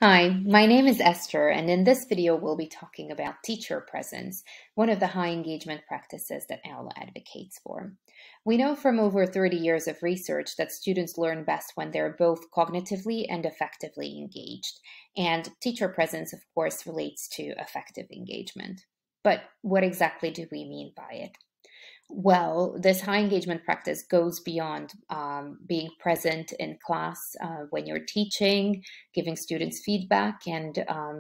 Hi, my name is Esther, and in this video, we'll be talking about teacher presence, one of the high engagement practices that Aula advocates for. We know from over 30 years of research that students learn best when they're both cognitively and effectively engaged, and teacher presence, of course, relates to effective engagement. But what exactly do we mean by it? Well, this high engagement practice goes beyond being present in class when you're teaching, giving students feedback, and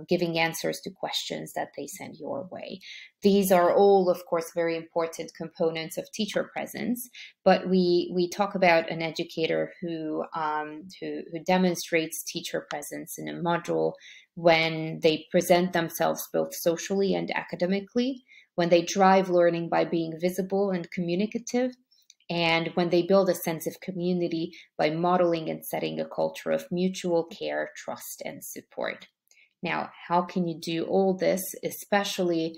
giving answers to questions that they send your way. These are all, of course, very important components of teacher presence. But we talk about an educator who demonstrates teacher presence in a module when they present themselves both socially and academically, when they drive learning by being visible and communicative, and when they build a sense of community by modeling and setting a culture of mutual care, trust, and support. Now, how can you do all this, especially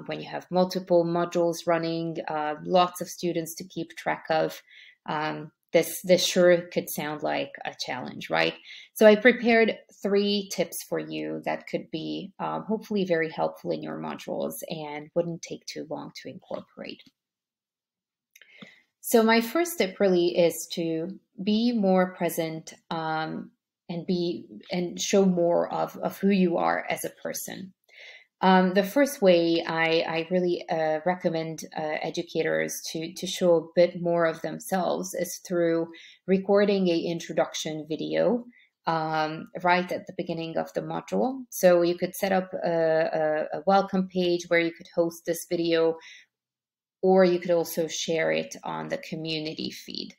when you have multiple modules running, lots of students to keep track of? This sure could sound like a challenge, right? So I prepared 3 tips for you that could be hopefully very helpful in your modules and wouldn't take too long to incorporate. So my first tip really is to be more present and show more of who you are as a person. The first way I really recommend educators to show a bit more of themselves is through recording a introduction video right at the beginning of the module. So you could set up a welcome page where you could host this video, or you could also share it on the community feed.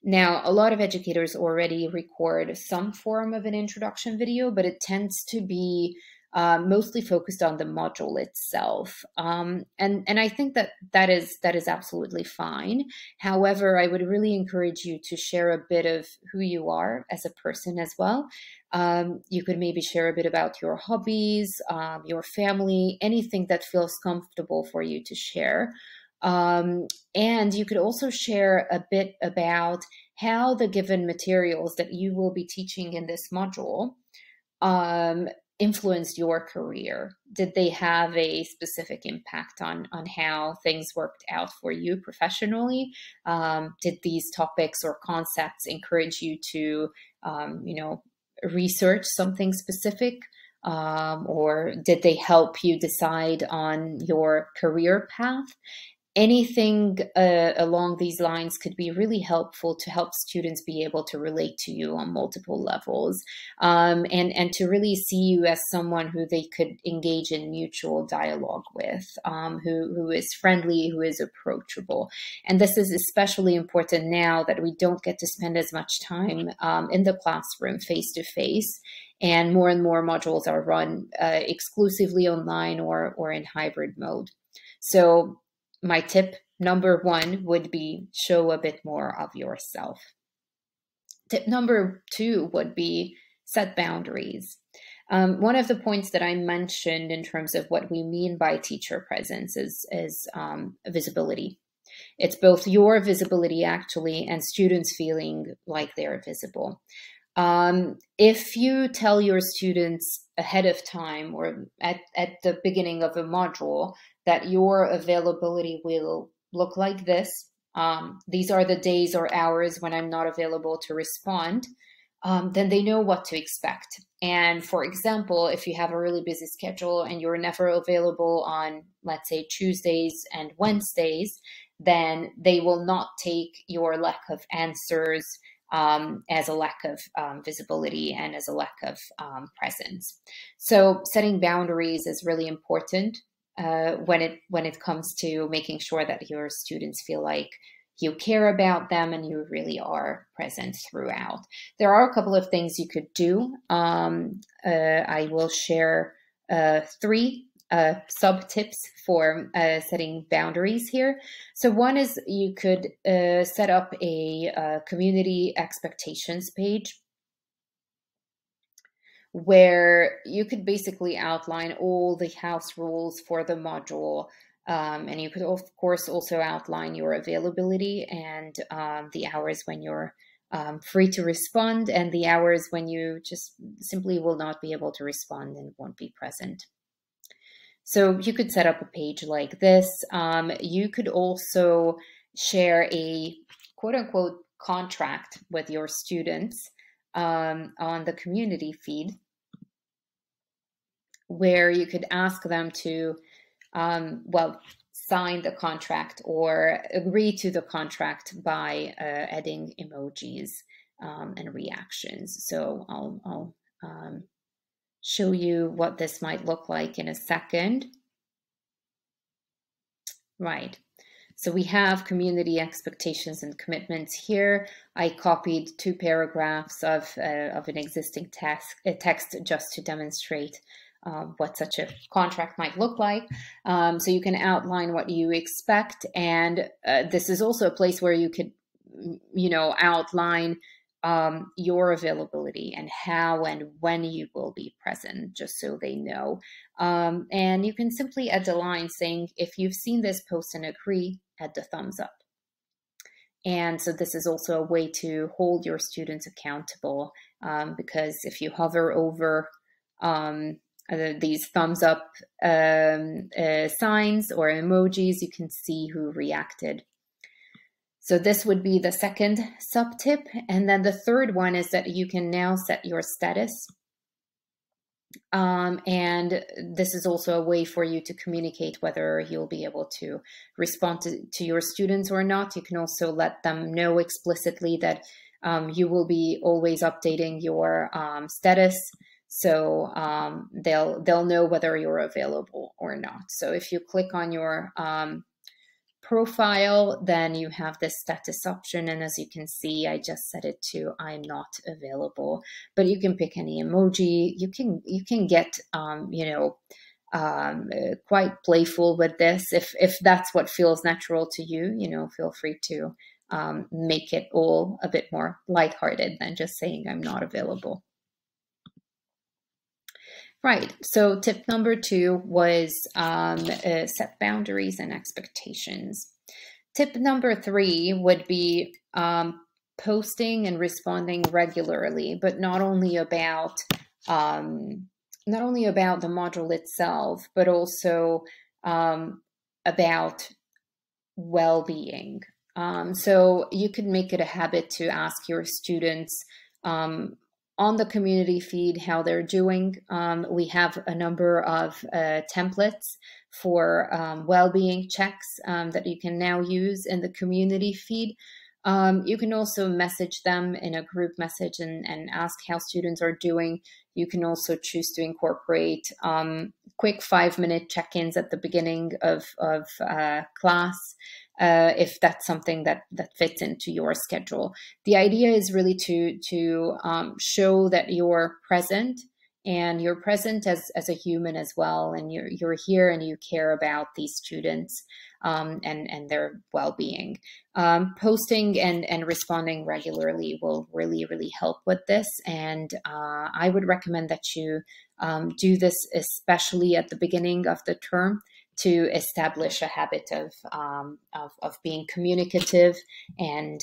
Now, a lot of educators already record some form of an introduction video, but it tends to be mostly focused on the module itself. And I think that is absolutely fine. However, I would really encourage you to share a bit of who you are as a person as well. You could maybe share a bit about your hobbies, your family, anything that feels comfortable for you to share. And you could also share a bit about how the given materials that you will be teaching in this module influenced your career. Did they have a specific impact on how things worked out for you professionally? Did these topics or concepts encourage you to, research something specific? Or did they help you decide on your career path? Anything along these lines could be really helpful to help students be able to relate to you on multiple levels, and to really see you as someone who they could engage in mutual dialogue with, who is friendly, who is approachable. And this is especially important now that we don't get to spend as much time in the classroom face to face, and more modules are run exclusively online or in hybrid mode. So my tip number 1 would be show a bit more of yourself. Tip number 2 would be set boundaries. One of the points that I mentioned in terms of what we mean by teacher presence is visibility. It's both your visibility actually and students feeling like they're visible. If you tell your students ahead of time or at the beginning of a module that your availability will look like this, these are the days or hours when I'm not available to respond, then they know what to expect. And for example, if you have a really busy schedule and you're never available on, let's say, Tuesdays and Wednesdays, then they will not take your lack of answers as a lack of visibility and as a lack of presence. So setting boundaries is really important when it comes to making sure that your students feel like you care about them and you really are present throughout. There are a couple of things you could do. I will share 3 sub tips for setting boundaries here. So one is you could set up a community expectations page where you could basically outline all the house rules for the module. And you could, of course, also outline your availability and the hours when you're free to respond, and the hours when you just simply will not be able to respond and won't be present. So you could set up a page like this. You could also share a quote unquote contract with your students on the community feed, where you could ask them to, sign the contract or agree to the contract by adding emojis and reactions. So I'll show you what this might look like in a second. Right. So we have community expectations and commitments here. I copied 2 paragraphs of an existing text just to demonstrate what such a contract might look like. So you can outline what you expect. And this is also a place where you could, outline your availability and how and when you will be present, just so they know. And you can simply add a line saying, if you've seen this post and agree, add the thumbs up. And so this is also a way to hold your students accountable, because if you hover over these thumbs up signs or emojis, you can see who reacted. So this would be the second sub tip. And then the third one is that you can now set your status. And this is also a way for you to communicate whether you'll be able to respond to your students or not. You can also let them know explicitly that you will be always updating your status. So they'll know whether you're available or not. So if you click on your profile, then you have this status option, and as you can see, I just set it to I'm not available. But you can pick any emoji. You can get quite playful with this if that's what feels natural to you. Feel free to make it all a bit more lighthearted than just saying I'm not available. Right. So tip number 2 was set boundaries and expectations. Tip number 3 would be posting and responding regularly, but not only about the module itself, but also about well-being. So you could make it a habit to ask your students on the community feed how they're doing. We have a number of templates for well-being checks that you can now use in the community feed. You can also message them in a group message and ask how students are doing. You can also choose to incorporate quick 5-minute check-ins at the beginning of class, if that's something that fits into your schedule. The idea is really to show that you're present, and you're present as a human as well, and you're here and you care about these students and their well-being. Posting and responding regularly will really, really help with this, and I would recommend that you do this especially at the beginning of the term, to establish a habit of being communicative and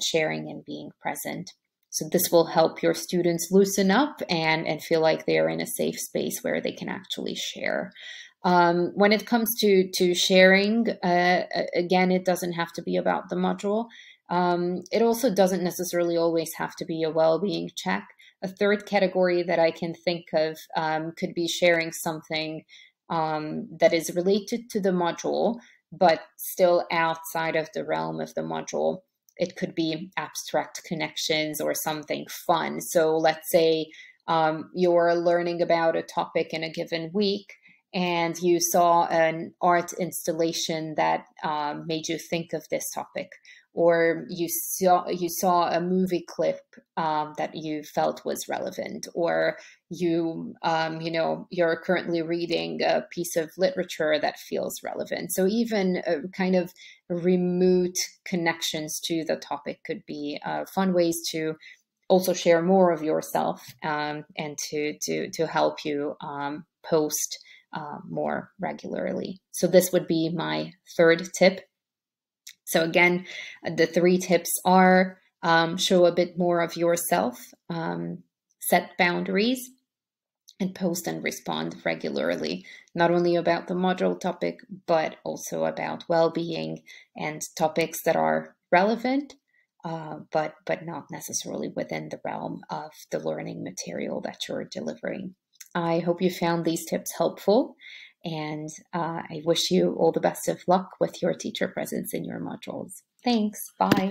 sharing and being present. So this will help your students loosen up and feel like they're in a safe space where they can actually share. When it comes to sharing, again, it doesn't have to be about the module. It also doesn't necessarily always have to be a well-being check. A third category that I can think of could be sharing something that is related to the module, but still outside of the realm of the module. It could be abstract connections or something fun. So let's say you're learning about a topic in a given week, and you saw an art installation that made you think of this topic, or you saw a movie clip that you felt was relevant, or you're currently reading a piece of literature that feels relevant. So even kind of remote connections to the topic could be fun ways to also share more of yourself and to help you post more regularly. So this would be my third tip. So again, the 3 tips are show a bit more of yourself, set boundaries, and post and respond regularly, not only about the module topic, but also about well-being and topics that are relevant, but not necessarily within the realm of the learning material that you're delivering. I hope you found these tips helpful, and I wish you all the best of luck with your teacher presence in your modules. Thanks. Bye.